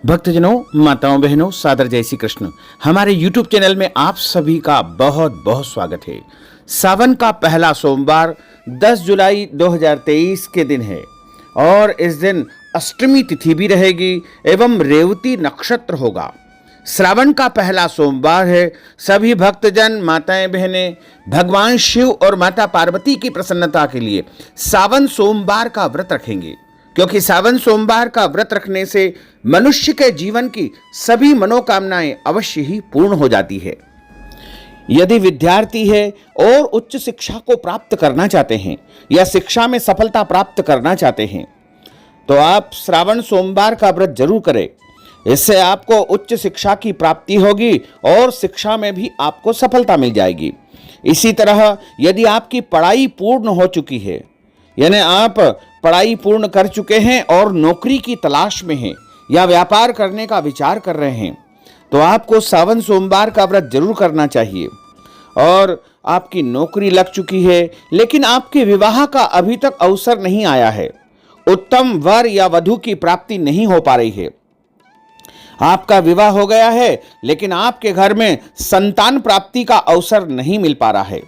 भक्तजनों, माताओं, बहनों, सादर जय श्री कृष्ण। हमारे YouTube चैनल में आप सभी का बहुत बहुत स्वागत है। सावन का पहला सोमवार 10 जुलाई 2023 के दिन है और इस दिन अष्टमी तिथि भी रहेगी एवं रेवती नक्षत्र होगा। श्रावण का पहला सोमवार है। सभी भक्तजन, माताएं, बहनें भगवान शिव और माता पार्वती की प्रसन्नता के लिए सावन सोमवार का व्रत रखेंगे, क्योंकि सावन सोमवार का व्रत रखने से मनुष्य के जीवन की सभी मनोकामनाएं अवश्य ही पूर्ण हो जाती है। यदि विद्यार्थी है और उच्च शिक्षा को प्राप्त करना चाहते हैं या शिक्षा में सफलता प्राप्त करना चाहते हैं तो आप श्रावण सोमवार का व्रत जरूर करें। इससे आपको उच्च शिक्षा की प्राप्ति होगी और शिक्षा में भी आपको सफलता मिल जाएगी। इसी तरह यदि आपकी पढ़ाई पूर्ण हो चुकी है, यानी आप पढ़ाई पूर्ण कर चुके हैं और नौकरी की तलाश में हैं या व्यापार करने का विचार कर रहे हैं, तो आपको सावन सोमवार का व्रत जरूर करना चाहिए। और आपकी नौकरी लग चुकी है लेकिन आपके विवाह का अभी तक अवसर नहीं आया है, उत्तम वर या वधू की प्राप्ति नहीं हो पा रही है, आपका विवाह हो गया है लेकिन आपके घर में संतान प्राप्ति का अवसर नहीं मिल पा रहा है,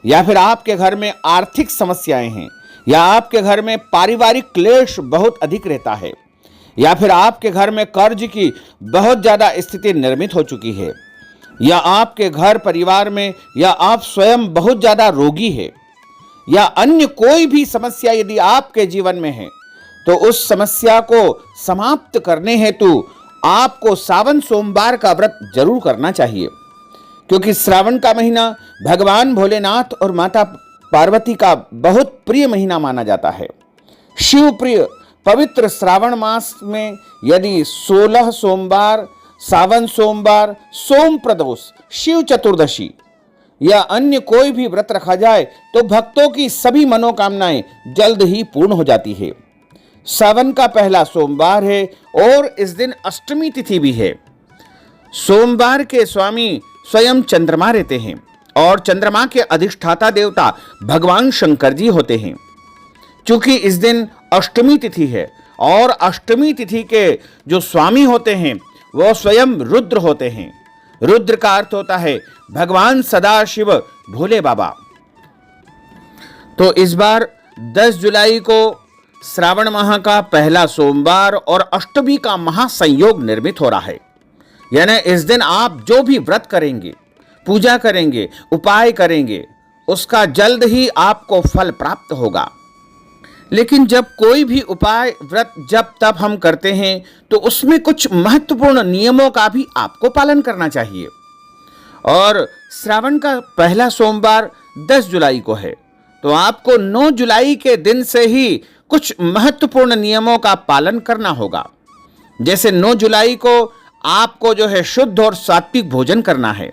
या फिर आपके घर में आर्थिक समस्याएं हैं, या आपके घर में पारिवारिक क्लेश बहुत अधिक रहता है, या फिर आपके घर में कर्ज की बहुत ज्यादा स्थिति निर्मित हो चुकी है, या आपके घर परिवार में या आप स्वयं बहुत ज्यादा रोगी है, या अन्य कोई भी समस्या यदि आपके जीवन में है, तो उस समस्या को समाप्त करने हेतु आपको सावन सोमवार का व्रत जरूर करना चाहिए। क्योंकि श्रावण का महीना भगवान भोलेनाथ और माता पार्वती का बहुत प्रिय महीना माना जाता है। शिव प्रिय पवित्र श्रावण मास में यदि 16 सोमवार, सावन सोमवार, सोम प्रदोष, शिव चतुर्दशी या अन्य कोई भी व्रत रखा जाए तो भक्तों की सभी मनोकामनाएं जल्द ही पूर्ण हो जाती है। सावन का पहला सोमवार है और इस दिन अष्टमी तिथि भी है। सोमवार के स्वामी स्वयं चंद्रमा रहते हैं और चंद्रमा के अधिष्ठाता देवता भगवान शंकर जी होते हैं। चूंकि इस दिन अष्टमी तिथि है और अष्टमी तिथि के जो स्वामी होते हैं वो स्वयं रुद्र होते हैं। रुद्र का अर्थ होता है भगवान सदाशिव भोले बाबा। तो इस बार 10 जुलाई को श्रावण माह का पहला सोमवार और अष्टमी का महासंयोग निर्मित हो रहा है। यानी इस दिन आप जो भी व्रत करेंगे, पूजा करेंगे, उपाय करेंगे, उसका जल्द ही आपको फल प्राप्त होगा। लेकिन जब कोई भी उपाय व्रत जब तब हम करते हैं तो उसमें कुछ महत्वपूर्ण नियमों का भी आपको पालन करना चाहिए। और श्रावण का पहला सोमवार 10 जुलाई को है, तो आपको 9 जुलाई के दिन से ही कुछ महत्वपूर्ण नियमों का पालन करना होगा। जैसे 9 जुलाई को आपको जो है शुद्ध और सात्विक भोजन करना है,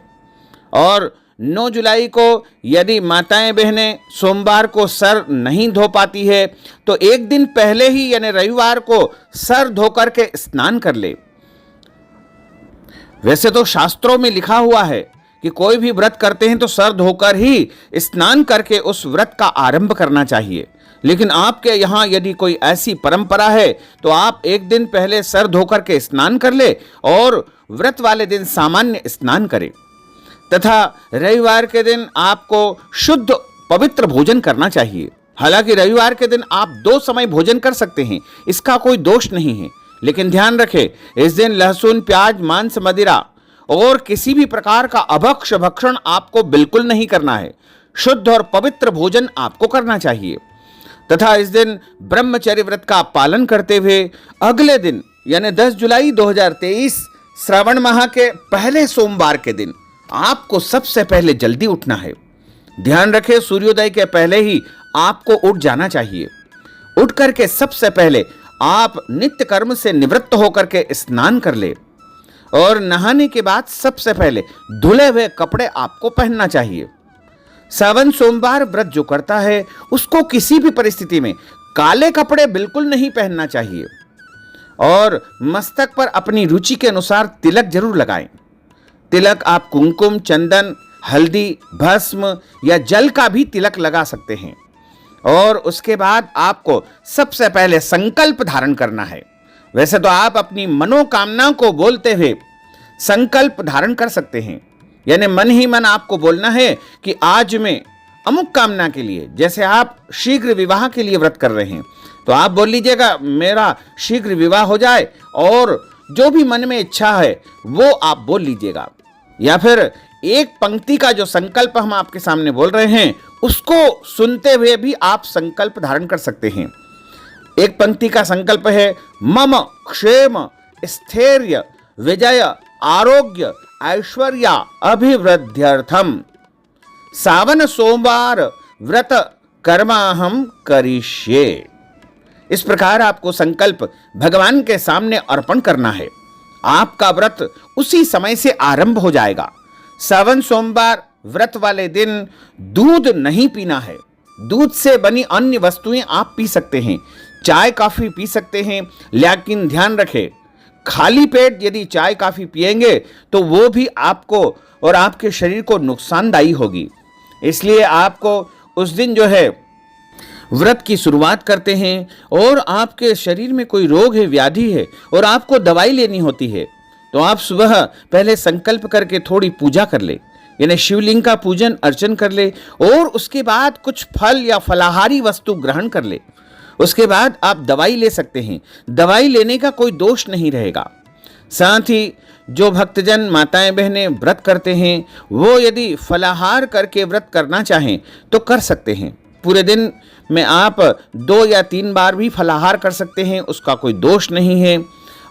और 9 जुलाई को यदि माताएं बहनें सोमवार को सर नहीं धो पाती है तो एक दिन पहले ही यानी रविवार को सर धोकर के स्नान कर ले। वैसे तो शास्त्रों में लिखा हुआ है कि कोई भी व्रत करते हैं तो सर धोकर ही स्नान करके उस व्रत का आरंभ करना चाहिए, लेकिन आपके यहाँ यदि कोई ऐसी परंपरा है तो आप एक दिन पहले सर धोकर के स्नान कर ले और व्रत वाले दिन सामान्य स्नान करें। तथा रविवार के दिन आपको शुद्ध पवित्र भोजन करना चाहिए। हालांकि रविवार के दिन आप 2 समय भोजन कर सकते हैं, इसका कोई दोष नहीं है, लेकिन ध्यान रखें इस दिन लहसुन, प्याज, मांस, मदिरा और किसी भी प्रकार का अभक्ष भक्षण आपको बिल्कुल नहीं करना है। शुद्ध और पवित्र भोजन आपको करना चाहिए। तथा इस दिन ब्रह्मचर्य व्रत का पालन करते हुए अगले दिन यानी 10 जुलाई 2023 श्रावण माह के पहले सोमवार के दिन आपको सबसे पहले जल्दी उठना है। ध्यान रखें सूर्योदय के पहले ही आपको उठ जाना चाहिए। उठ करके सबसे पहले आप नित्य कर्म से निवृत्त होकर के स्नान कर ले, और नहाने के बाद सबसे पहले धुले हुए कपड़े आपको पहनना चाहिए। सावन सोमवार व्रत जो करता है उसको किसी भी परिस्थिति में काले कपड़े बिल्कुल नहीं पहनना चाहिए, और मस्तक पर अपनी रुचि के अनुसार तिलक जरूर लगाएं। तिलक आप कुमकुम, चंदन, हल्दी, भस्म या जल का भी तिलक लगा सकते हैं। और उसके बाद आपको सबसे पहले संकल्प धारण करना है। वैसे तो आप अपनी मनोकामना को बोलते हुए संकल्प धारण कर सकते हैं, यानी मन ही मन आपको बोलना है कि आज मैं अमुक कामना के लिए, जैसे आप शीघ्र विवाह के लिए व्रत कर रहे हैं तो आप बोल लीजिएगा मेरा शीघ्र विवाह हो जाए, और जो भी मन में इच्छा है वो आप बोल लीजिएगा। या फिर एक पंक्ति का जो संकल्प हम आपके सामने बोल रहे हैं उसको सुनते हुए भी आप संकल्प धारण कर सकते हैं। एक पंक्ति का संकल्प है मम क्षेम स्थैर्य विजय आरोग्य ऐश्वर्या अभिवृद्ध्यर्थम सावन सोमवार व्रत कर्माहम करिष्ये। इस प्रकार आपको संकल्प भगवान के सामने अर्पण करना है। आपका व्रत उसी समय से आरंभ हो जाएगा। सावन सोमवार व्रत वाले दिन दूध नहीं पीना है। दूध से बनी अन्य वस्तुएं आप पी सकते हैं, चाय काफी पी सकते हैं, लेकिन ध्यान रखें खाली पेट यदि चाय काफी पिएंगे तो वो भी आपको और आपके शरीर को नुकसानदायी होगी। इसलिए आपको उस दिन जो है व्रत की शुरुआत करते हैं और आपके शरीर में कोई रोग है, व्याधि है और आपको दवाई लेनी होती है, तो आप सुबह पहले संकल्प करके थोड़ी पूजा कर ले, यानी शिवलिंग का पूजन अर्चन कर ले, और उसके बाद कुछ फल या फलाहारी वस्तु ग्रहण कर ले। उसके बाद आप दवाई ले सकते हैं। दवाई लेने का कोई दोष नहीं रहेगा। साथ ही जो भक्तजन माताएं बहनें व्रत करते हैं वो यदि फलाहार करके व्रत करना चाहें तो कर सकते हैं। पूरे दिन में आप 2 या 3 बार भी फलाहार कर सकते हैं, उसका कोई दोष नहीं है।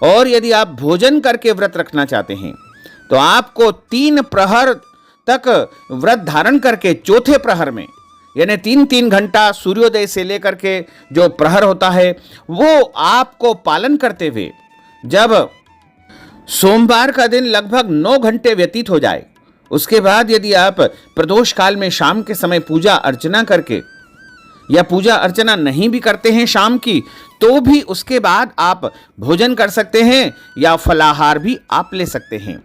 और यदि आप भोजन करके व्रत रखना चाहते हैं तो आपको 3 प्रहर तक व्रत धारण करके चौथे प्रहर में, यानी 3-3 घंटा सूर्योदय से लेकर के जो प्रहर होता है वो आपको पालन करते हुए जब सोमवार का दिन लगभग 9 घंटे व्यतीत हो जाए, उसके बाद यदि आप प्रदोष काल में शाम के समय पूजा अर्चना करके, या पूजा अर्चना नहीं भी करते हैं शाम की, तो भी उसके बाद आप भोजन कर सकते हैं या फलाहार भी आप ले सकते हैं।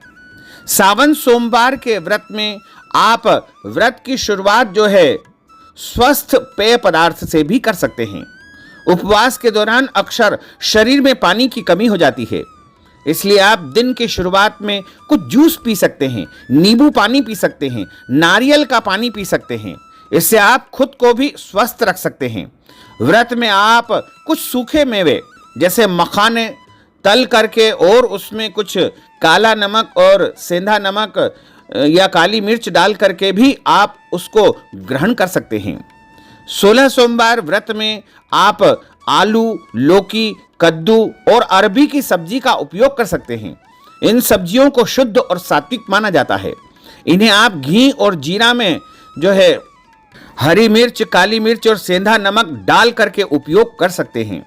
सावन सोमवार के व्रत में आप व्रत की शुरुआत जो है स्वस्थ पेय पदार्थ से भी कर सकते हैं। उपवास के दौरान अक्सर शरीर में पानी की कमी हो जाती है, इसलिए आप दिन की शुरुआत में कुछ जूस पी सकते हैं, नींबू पानी पी सकते हैं, नारियल का पानी पी सकते हैं। इससे आप खुद को भी स्वस्थ रख सकते हैं। व्रत में आप कुछ सूखे मेवे जैसे मखाने तल करके और उसमें कुछ काला नमक और सेंधा नमक या काली मिर्च डाल करके भी आप उसको ग्रहण कर सकते हैं। 16 सोमवार व्रत में आप आलू, लौकी, कद्दू और अरबी की सब्जी का उपयोग कर सकते हैं। इन सब्जियों को शुद्ध और सात्विक माना जाता है। इन्हें आप घी और जीरा में जो है हरी मिर्च, काली मिर्च और सेंधा नमक डाल करके उपयोग कर सकते हैं।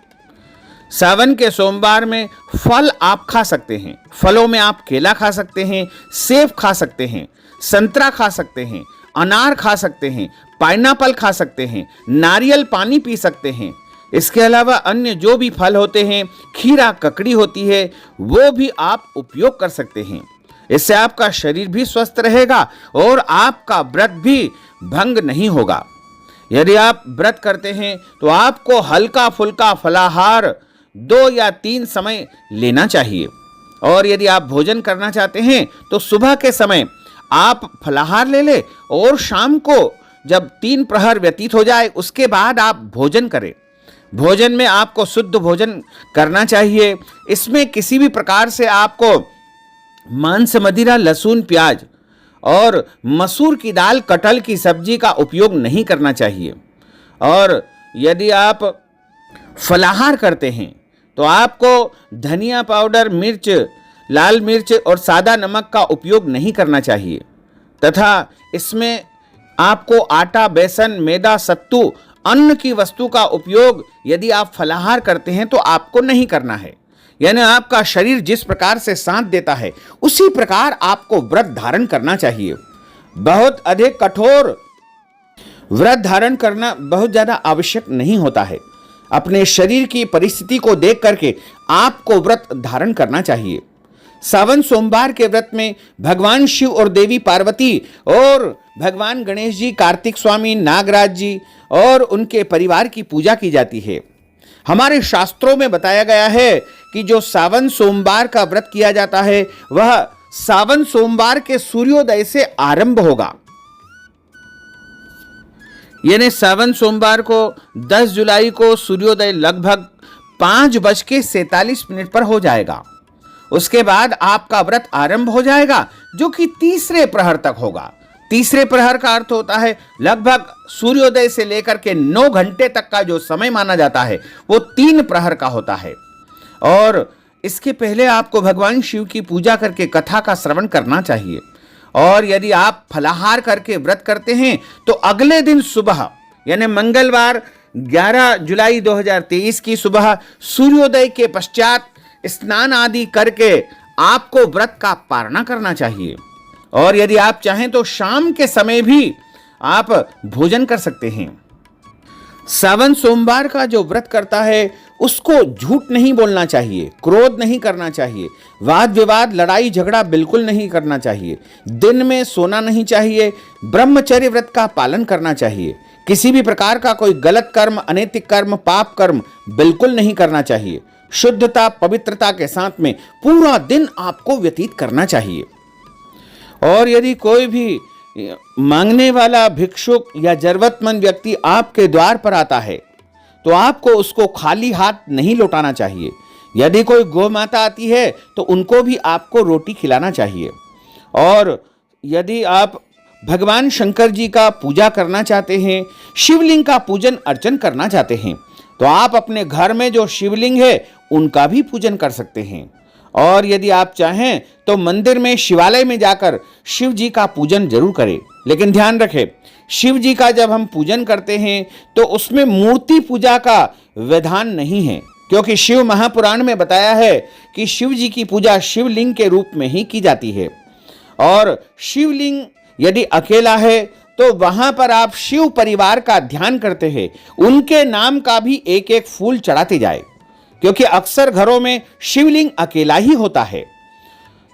सावन के सोमवार में फल आप खा सकते हैं। फलों में आप केला खा सकते हैं, सेब खा सकते हैं, संतरा खा सकते हैं, अनार खा सकते हैं, पाइनएप्पल खा सकते हैं, नारियल पानी पी सकते हैं। इसके अलावा अन्य जो भी फल होते हैं, खीरा, ककड़ी होती है, वो भी आप उपयोग कर सकते हैं। इससे आपका शरीर भी स्वस्थ रहेगा और आपका व्रत भी भंग नहीं होगा। यदि आप व्रत करते हैं तो आपको हल्का फुल्का फलाहार 2 या 3 समय लेना चाहिए, और यदि आप भोजन करना चाहते हैं तो सुबह के समय आप फलाहार ले लें और शाम को जब 3 प्रहर व्यतीत हो जाए उसके बाद आप भोजन करें। भोजन में आपको शुद्ध भोजन करना चाहिए। इसमें किसी भी प्रकार से आपको मांस, मदिरा, लहसुन, प्याज और मसूर की दाल, कटहल की सब्जी का उपयोग नहीं करना चाहिए। और यदि आप फलाहार करते हैं तो आपको धनिया पाउडर, मिर्च, लाल मिर्च और सादा नमक का उपयोग नहीं करना चाहिए, तथा इसमें आपको आटा, बेसन, मैदा, सत्तू, अन्न की वस्तु का उपयोग यदि आप फलाहार करते हैं तो आपको नहीं करना है। यानी आपका शरीर जिस प्रकार से साथ देता है उसी प्रकार आपको व्रत धारण करना चाहिए। बहुत अधिक कठोर व्रत धारण करना बहुत ज़्यादा आवश्यक नहीं होता है। अपने शरीर की परिस्थिति को देख करके आपको व्रत धारण करना चाहिए। सावन सोमवार के व्रत में भगवान शिव और देवी पार्वती और भगवान गणेश जी, कार्तिक स्वामी, नागराज जी और उनके परिवार की पूजा की जाती है। हमारे शास्त्रों में बताया गया है कि जो सावन सोमवार का व्रत किया जाता है वह सावन सोमवार के सूर्योदय से आरंभ होगा। यानी सावन सोमवार को 10 जुलाई को सूर्योदय लगभग 5:47 पर हो जाएगा। उसके बाद आपका व्रत आरंभ हो जाएगा, जो कि तीसरे प्रहर तक होगा। तीसरे प्रहर का अर्थ होता है लगभग सूर्योदय से लेकर के 9 घंटे तक का जो समय माना जाता है वो 3 प्रहर का होता है। और इसके पहले आपको भगवान शिव की पूजा करके कथा का श्रवण करना चाहिए। और यदि आप फलाहार करके व्रत करते हैं तो अगले दिन सुबह यानी मंगलवार 11 जुलाई 2023 की सुबह सूर्योदय के पश्चात स्नान आदि करके आपको व्रत का पारणा करना चाहिए। और यदि आप चाहें तो शाम के समय भी आप भोजन कर सकते हैं। सावन सोमवार का जो व्रत करता है उसको झूठ नहीं बोलना चाहिए, क्रोध नहीं करना चाहिए, वाद विवाद लड़ाई झगड़ा बिल्कुल नहीं करना चाहिए, दिन में सोना नहीं चाहिए, ब्रह्मचर्य व्रत का पालन करना चाहिए, किसी भी प्रकार का कोई गलत कर्म, अनैतिक कर्म, पाप कर्म बिल्कुल नहीं करना चाहिए। शुद्धता पवित्रता के साथ में पूरा दिन आपको व्यतीत करना चाहिए। और यदि कोई भी मांगने वाला भिक्षुक या जरूरतमंद व्यक्ति आपके द्वार पर आता है तो आपको उसको खाली हाथ नहीं लौटाना चाहिए। यदि कोई गौ माता आती है तो उनको भी आपको रोटी खिलाना चाहिए। और यदि आप भगवान शंकर जी का पूजा करना चाहते हैं, शिवलिंग का पूजन अर्चन करना चाहते हैं, तो आप अपने घर में जो शिवलिंग है उनका भी पूजन कर सकते हैं। और यदि आप चाहें तो मंदिर में शिवालय में जाकर शिव जी का पूजन जरूर करें। लेकिन ध्यान रखें, शिव जी का जब हम पूजन करते हैं तो उसमें मूर्ति पूजा का विधान नहीं है, क्योंकि शिव महापुराण में बताया है कि शिव जी की पूजा शिवलिंग के रूप में ही की जाती है। और शिवलिंग यदि अकेला है तो वहां पर आप शिव परिवार का ध्यान करते हैं, उनके नाम का भी एक एक फूल चढ़ाते जाए, क्योंकि अक्सर घरों में शिवलिंग अकेला ही होता है।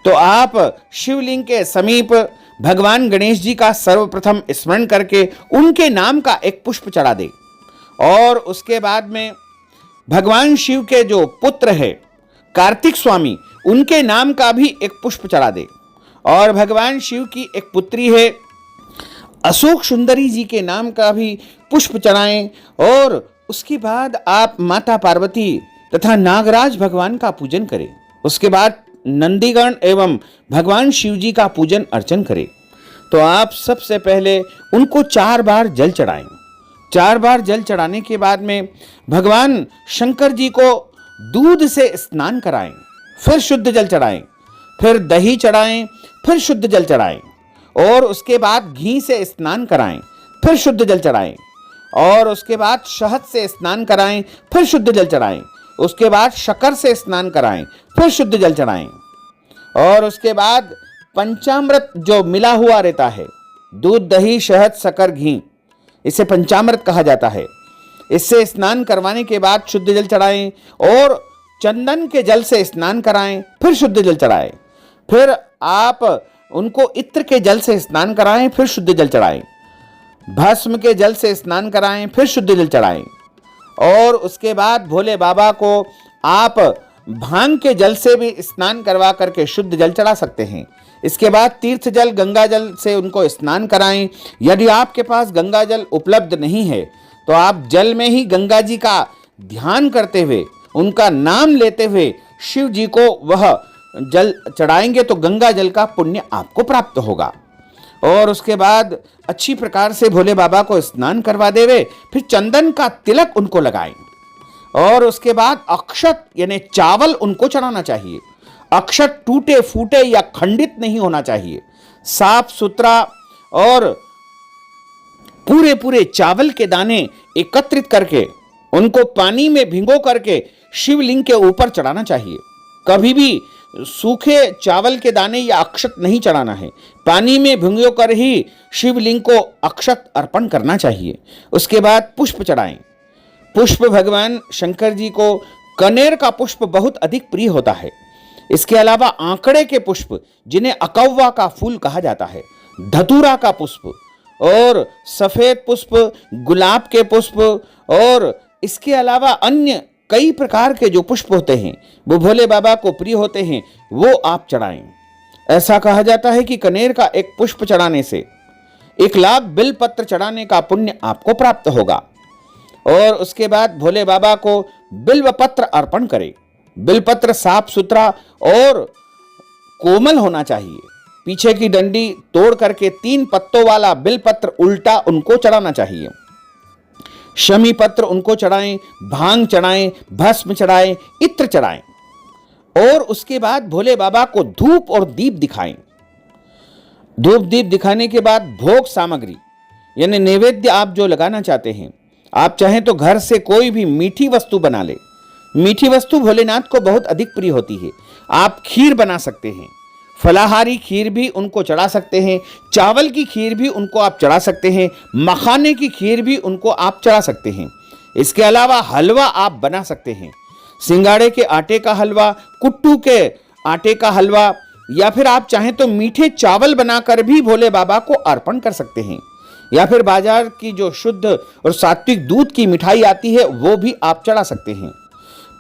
तो आप शिवलिंग के समीप भगवान गणेश जी का सर्वप्रथम स्मरण करके उनके नाम का एक पुष्प चढ़ा दें। और उसके बाद में भगवान शिव के जो पुत्र है कार्तिक स्वामी, उनके नाम का भी एक पुष्प चढ़ा दें। और भगवान शिव की एक पुत्री है अशोक सुंदरी जी के नाम का भी पुष्प चढ़ाएं। और उसके बाद आप माता पार्वती तथा नागराज भगवान का पूजन करें। उसके बाद नंदीगण एवं भगवान शिव जी का पूजन अर्चन करें। तो आप सबसे पहले उनको 4 बार जल चढ़ाएं। 4 बार जल चढ़ाने के बाद में भगवान शंकर जी को दूध से स्नान कराएं, फिर शुद्ध जल चढ़ाएं, फिर दही चढ़ाएं, फिर शुद्ध जल चढ़ाएं। और उसके बाद घी से स्नान कराएं, फिर शुद्ध जल चढ़ाएं। और उसके बाद शहद से स्नान कराएं, फिर शुद्ध जल चढ़ाएं। उसके बाद शक्कर से स्नान कराएं, फिर शुद्ध जल चढ़ाएं। और उसके बाद पंचामृत जो मिला हुआ रहता है, दूध दही शहद शक्कर घी, इसे पंचामृत कहा जाता है, इससे स्नान करवाने के बाद शुद्ध जल चढ़ाएं। और चंदन के जल से स्नान कराएं, फिर शुद्ध जल चढ़ाएं। फिर आप उनको इत्र के जल से स्नान कराएं, फिर शुद्ध जल चढ़ाएं। भस्म के जल से स्नान कराएं, फिर शुद्ध जल चढ़ाएं। और उसके बाद भोले बाबा को आप भांग के जल से भी स्नान करवा करके शुद्ध जल चढ़ा सकते हैं। इसके बाद तीर्थ जल गंगा जल से उनको स्नान कराएं। यदि आपके पास गंगा जल उपलब्ध नहीं है तो आप जल में ही गंगा जी का ध्यान करते हुए, उनका नाम लेते हुए शिव जी को वह जल चढ़ाएंगे तो गंगा जल का पुण्य आपको प्राप्त होगा। और उसके बाद अच्छी प्रकार से भोले बाबा को स्नान करवा देवे, फिर चंदन का तिलक उनको लगाएं। और उसके बाद अक्षत यानी चावल उनको चढ़ाना चाहिए। अक्षत टूटे फूटे या खंडित नहीं होना चाहिए, साफ सुथरा। और पूरे पूरे चावल के दाने एकत्रित करके उनको पानी में भिगो करके शिवलिंग के ऊपर चढ़ाना चाहिए। कभी भी सूखे चावल के दाने या अक्षत नहीं चढ़ाना है, पानी में भिगो कर ही शिवलिंग को अक्षत अर्पण करना चाहिए। उसके बाद पुष्प चढ़ाएं। पुष्प भगवान शंकर जी को कनेर का पुष्प बहुत अधिक प्रिय होता है। इसके अलावा आंकड़े के पुष्प, जिन्हें अकौवा का फूल कहा जाता है, धतूरा का पुष्प और सफेद पुष्प, गुलाब के पुष्प और इसके अलावा अन्य कई प्रकार के जो पुष्प होते हैं वो भोले बाबा को प्रिय होते हैं, वो आप चढ़ाएं। ऐसा कहा जाता है कि कनेर का एक पुष्प चढ़ाने से 1,00,000 बिलपत्र चढ़ाने का पुण्य आपको प्राप्त होगा। और उसके बाद भोले बाबा को बिल्व पत्र अर्पण करें। बिलपत्र साफ सुथरा और कोमल होना चाहिए। पीछे की डंडी तोड़ करके 3 पत्तों वाला बिलपत्र उल्टा उनको चढ़ाना चाहिए। शमी पत्र उनको चढ़ाएं, भांग चढ़ाएं, भस्म चढ़ाएं, इत्र चढ़ाएं और उसके बाद भोले बाबा को धूप और दीप दिखाएं। धूप दीप दिखाने के बाद भोग सामग्री यानी नैवेद्य आप जो लगाना चाहते हैं, आप चाहें तो घर से कोई भी मीठी वस्तु बना ले। मीठी वस्तु भोलेनाथ को बहुत अधिक प्रिय होती है। आप खीर बना सकते हैं, फलाहारी खीर भी उनको चढ़ा सकते हैं, चावल की खीर भी उनको आप चढ़ा सकते हैं, मखाने की खीर भी उनको आप चढ़ा सकते हैं। इसके अलावा हलवा आप बना सकते हैं, सिंगाड़े के आटे का हलवा, कुट्टू के आटे का हलवा, या फिर आप चाहें तो मीठे चावल बनाकर भी भोले बाबा को अर्पण कर सकते हैं, या फिर बाजार की जो शुद्ध और सात्विक दूध की मिठाई आती है वो भी आप चढ़ा सकते हैं।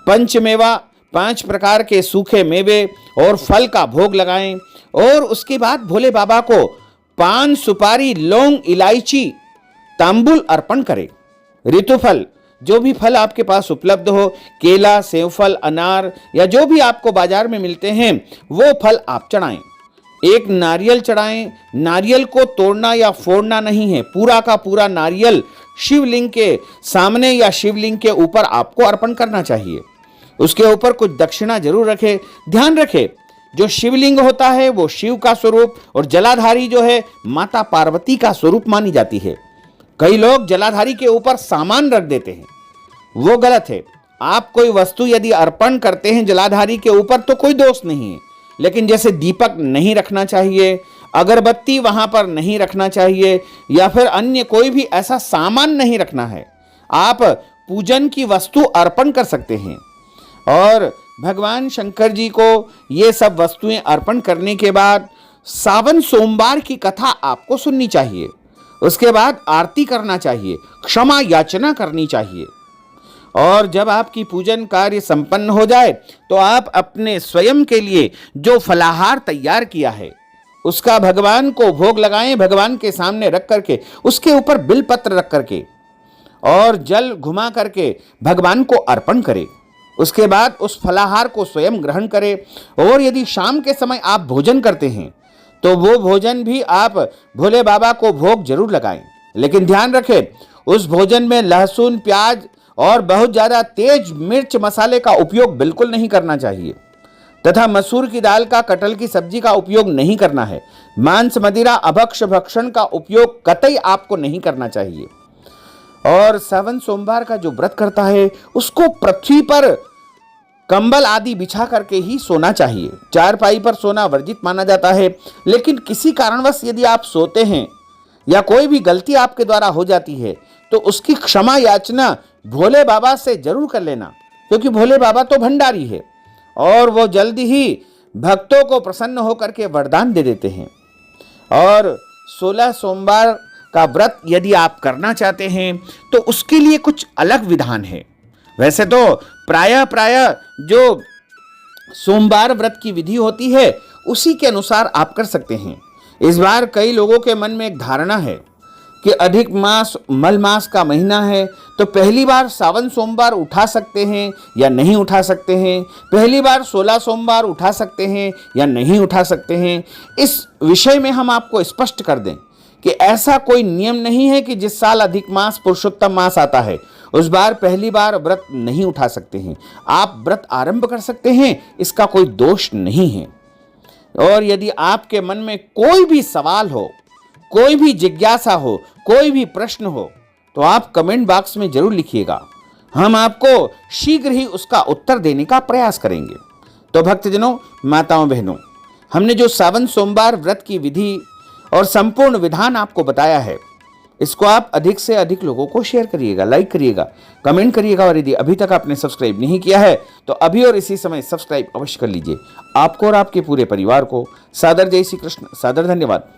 पंचमेवा 5 प्रकार के सूखे मेवे और फल का भोग लगाएं और उसके बाद भोले बाबा को पान, सुपारी, लौंग, इलायची, तांबुल अर्पण करें। ऋतुफल जो भी फल आपके पास उपलब्ध हो, केला, सेवफल, अनार या जो भी आपको बाजार में मिलते हैं वो फल आप चढ़ाएं। एक नारियल चढ़ाएं। नारियल को तोड़ना या फोड़ना नहीं है, पूरा का पूरा नारियल शिवलिंग के सामने या शिवलिंग के ऊपर आपको अर्पण करना चाहिए। उसके ऊपर कुछ दक्षिणा जरूर रखें। ध्यान रखें, जो शिवलिंग होता है वो शिव का स्वरूप और जलाधारी जो है माता पार्वती का स्वरूप मानी जाती है। कई लोग जलाधारी के ऊपर सामान रख देते हैं, वो गलत है। आप कोई वस्तु यदि अर्पण करते हैं जलाधारी के ऊपर तो कोई दोष नहीं है, लेकिन जैसे दीपक नहीं रखना चाहिए, अगरबत्ती वहां पर नहीं रखना चाहिए, या फिर अन्य कोई भी ऐसा सामान नहीं रखना है। आप पूजन की वस्तु अर्पण कर सकते हैं और भगवान शंकर जी को ये सब वस्तुएं अर्पण करने के बाद सावन सोमवार की कथा आपको सुननी चाहिए। उसके बाद आरती करना चाहिए, क्षमा याचना करनी चाहिए और जब आपकी पूजन कार्य संपन्न हो जाए तो आप अपने स्वयं के लिए जो फलाहार तैयार किया है उसका भगवान को भोग लगाएं। भगवान के सामने रख करके उसके ऊपर बिलपत्र रख करके और जल घुमा करके भगवान को अर्पण करें। उसके बाद उस फलाहार को स्वयं ग्रहण करें और यदि शाम के समय आप भोजन करते हैं तो वो भोजन भी आप भोले बाबा को भोग जरूर लगाएं। लेकिन ध्यान रखें, उस भोजन में लहसुन, प्याज और बहुत ज़्यादा तेज मिर्च मसाले का उपयोग बिल्कुल नहीं करना चाहिए तथा मसूर की दाल का, कटहल की सब्जी का उपयोग नहीं करना है। मांस, मदिरा, अभक्ष भक्षण का उपयोग कतई आपको नहीं करना चाहिए। और सावन सोमवार का जो व्रत करता है उसको पृथ्वी पर कंबल आदि बिछा करके ही सोना चाहिए। चारपाई पर सोना वर्जित माना जाता है, लेकिन किसी कारणवश यदि आप सोते हैं या कोई भी गलती आपके द्वारा हो जाती है तो उसकी क्षमा याचना भोले बाबा से जरूर कर लेना, क्योंकि भोले बाबा तो भंडारी है और वो जल्दी ही भक्तों को प्रसन्न होकर के वरदान दे देते हैं। और 16 सोमवार का व्रत यदि आप करना चाहते हैं तो उसके लिए कुछ अलग विधान है। वैसे तो प्रायः जो सोमवार व्रत की विधि होती है उसी के अनुसार आप कर सकते हैं। इस बार कई लोगों के मन में एक धारणा है कि अधिक मास, मल मास का महीना है तो पहली बार सावन सोमवार उठा सकते हैं या नहीं उठा सकते हैं, पहली बार 16 सोमवार उठा सकते हैं या नहीं उठा सकते हैं। इस विषय में हम आपको स्पष्ट कर दें कि ऐसा कोई नियम नहीं है कि जिस साल अधिक मास, पुरुषोत्तम मास आता है उस बार पहली बार व्रत नहीं उठा सकते हैं। आप व्रत आरंभ कर सकते हैं, इसका कोई दोष नहीं है। और यदि आपके मन में कोई भी सवाल हो, कोई भी जिज्ञासा हो, कोई भी प्रश्न हो तो आप कमेंट बॉक्स में जरूर लिखिएगा। हम आपको शीघ्र ही उसका उत्तर देने का प्रयास करेंगे। तो भक्तजनों, माताओं, बहनों, हमने जो सावन सोमवार व्रत की विधि और संपूर्ण विधान आपको बताया है, इसको आप अधिक से अधिक लोगों को शेयर करिएगा, लाइक करिएगा, कमेंट करिएगा और यदि अभी तक आपने सब्सक्राइब नहीं किया है तो अभी और इसी समय सब्सक्राइब अवश्य कर लीजिए। आपको और आपके पूरे परिवार को सादर जय श्री कृष्ण, सादर धन्यवाद।